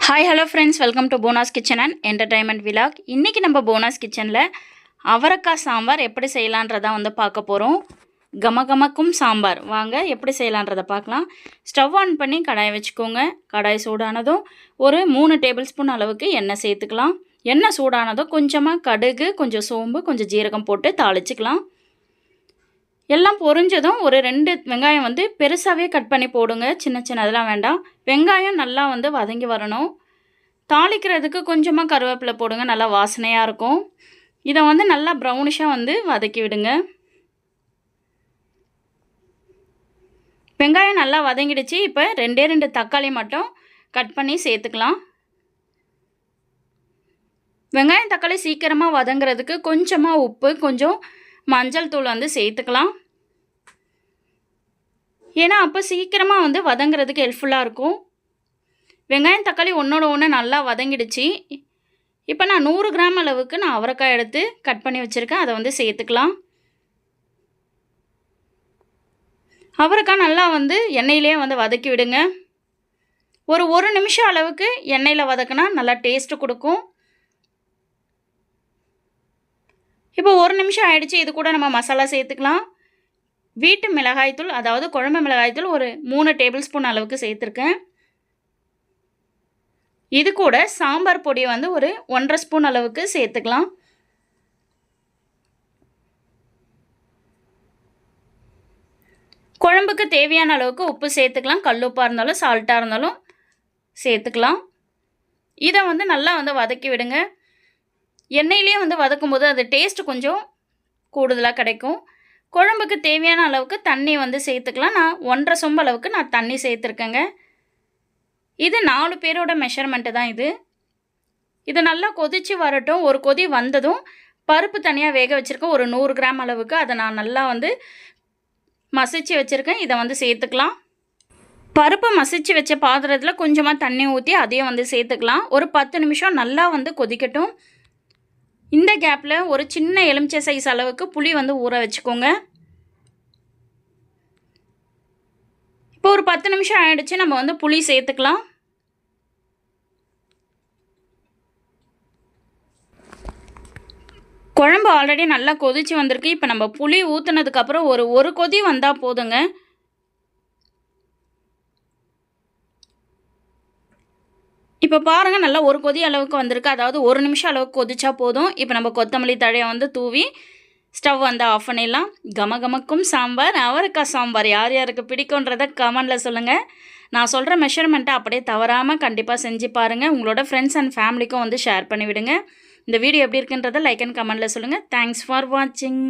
Hi hello friends, welcome to Bonas kitchen and entertainment vlog. இன்றைக்கி நம்ம போனாஸ் கிச்சனில் அவரைக்காய் சாம்பார் எப்படி செய்யலான்றதான் பார்க்க போகிறோம். கமகமக்கும் சாம்பார் வாங்க எப்படி செய்யலான்றதை பார்க்கலாம். ஸ்டவ் ஆன் பண்ணி கடாயை வச்சுக்கோங்க. கடாய் சூடானதும் ஒரு 3 டேபிள் ஸ்பூன் அளவுக்கு எண்ணெய் சேர்த்துக்கலாம். எண்ணெய் சூடானதும் கொஞ்சமாக கடுகு, கொஞ்சம் சோம்பு, கொஞ்சம் ஜீரகம் போட்டு தாளிச்சிக்கலாம். எல்லாம் பொரிஞ்சதும் ஒரு 2 வெங்காயம் பெருசாகவே கட் பண்ணி போடுங்க. சின்ன சின்னதெல்லாம் வேண்டாம். வெங்காயம் நல்லா வதங்கி வரணும். தாளிக்கிறதுக்கு கொஞ்சமாக கருவேப்பிலை போடுங்க, நல்லா வாசனையாக இருக்கும். இதை நல்லா ப்ரௌனிஷாக வதக்கி விடுங்க. வெங்காயம் நல்லா வதங்கிடுச்சு. இப்போ 2 தக்காளி மட்டும் கட் பண்ணி சேர்த்துக்கலாம். வெங்காயம் தக்காளி சீக்கிரமாக வதங்கிறதுக்கு கொஞ்சமாக உப்பு, கொஞ்சம் மஞ்சள் தூள் சேர்த்துக்கலாம். ஏன்னா அப்போ சீக்கிரமாக வதங்கிறதுக்கு ஹெல்ப்ஃபுல்லாக இருக்கும். வெங்காயம் தக்காளி ஒன்றோட ஒன்று நல்லா வதங்கிடுச்சு. இப்போ நான் 100 கிராம் அளவுக்கு அவரைக்காய் எடுத்து கட் பண்ணி வச்சுருக்கேன். அதை சேர்த்துக்கலாம். அவரைக்காய் நல்லா எண்ணெயிலே வதக்கி விடுங்க. ஒரு நிமிஷம் அளவுக்கு எண்ணெயில் வதக்கினா நல்லா டேஸ்ட்டு கொடுக்கும். இப்போ 1 நிமிஷம் ஆயிடுச்சு. இது கூட நம்ம மசாலா சேர்த்துக்கலாம். வீட்டு மிளகாய்த்தூள், அதாவது குழம்பு மிளகாய்த்தூள் ஒரு 3 டேபிள் ஸ்பூன் அளவுக்கு சேர்த்துருக்கேன். இது கூட சாம்பார் பொடி ஒரு 1.5 ஸ்பூன் அளவுக்கு சேர்த்துக்கலாம். குழம்புக்கு தேவையான அளவுக்கு உப்பு சேர்த்துக்கலாம். கல்லுப்பாக இருந்தாலும் சால்ட்டாக இருந்தாலும் சேர்த்துக்கலாம். இதை நல்லா வதக்கி விடுங்க. எண்ணெயிலே வதக்கும் போது அது டேஸ்ட்டு கொஞ்சம் கூடுதலாக கிடைக்கும். குழம்புக்கு தேவையான அளவுக்கு தண்ணி சேர்த்துக்கலாம். நான் 1.5 சொம்பு அளவுக்கு நான் தண்ணி சேர்த்துருக்கேங்க. இது 4 பேரோட மெஷர்மெண்ட்டு தான் இது. இது நல்லா கொதித்து வரட்டும். ஒரு கொதி வந்ததும் பருப்பு தனியாக வேக வச்சுருக்கேன். ஒரு 100 கிராம் அளவுக்கு அதை நான் நல்லா மசிச்சு வச்சுருக்கேன். இதை சேர்த்துக்கலாம். பருப்பு மசிச்சு வச்ச பாத்திரத்தில் கொஞ்சமாக தண்ணி ஊற்றி அதையும் சேர்த்துக்கலாம். ஒரு 10 நிமிஷம் நல்லா கொதிக்கட்டும். இந்த கேப்பில் ஒரு சின்ன எலுமிச்சை சைஸ் அளவுக்கு புளி ஊற வச்சுக்கோங்க. இப்போ ஒரு 10 நிமிஷம் ஆயிடுச்சு. நம்ம புளி சேர்த்துக்கலாம். குழம்பு ஆல்ரெடி நல்லா கொதிச்சு வந்திருக்கு. இப்போ நம்ம புளி ஊற்றுனதுக்கப்புறம் ஒரு கொதி வந்தால் போதுங்க. இப்போ பாருங்கள், நல்லா ஒரு கொதி அளவுக்கு வந்திருக்கு. அதாவது 1 நிமிஷம் அளவுக்கு கொதிச்சா போதும். இப்போ நம்ம கொத்தமல்லி தழையை தூவி ஸ்டவ் ஆஃப் பண்ணிடலாம். கமகமக்கும் சாம்பார், அவரைக்காய் சாம்பார் யார் யாருக்கு பிடிக்குன்றதை கமெண்டில் சொல்லுங்கள். நான் சொல்கிற மெஷர்மெண்ட்டை அப்படியே தவறாமல் கண்டிப்பாக செஞ்சு பாருங்கள். உங்களோட ஃப்ரெண்ட்ஸ் அண்ட் ஃபேமிலிக்கும் ஷேர் பண்ணிவிடுங்க. இந்த வீடியோ எப்படி இருக்குன்றதை லைக் அண்ட் கமெண்டில் சொல்லுங்கள். தேங்க்ஸ் ஃபார் வாட்சிங்.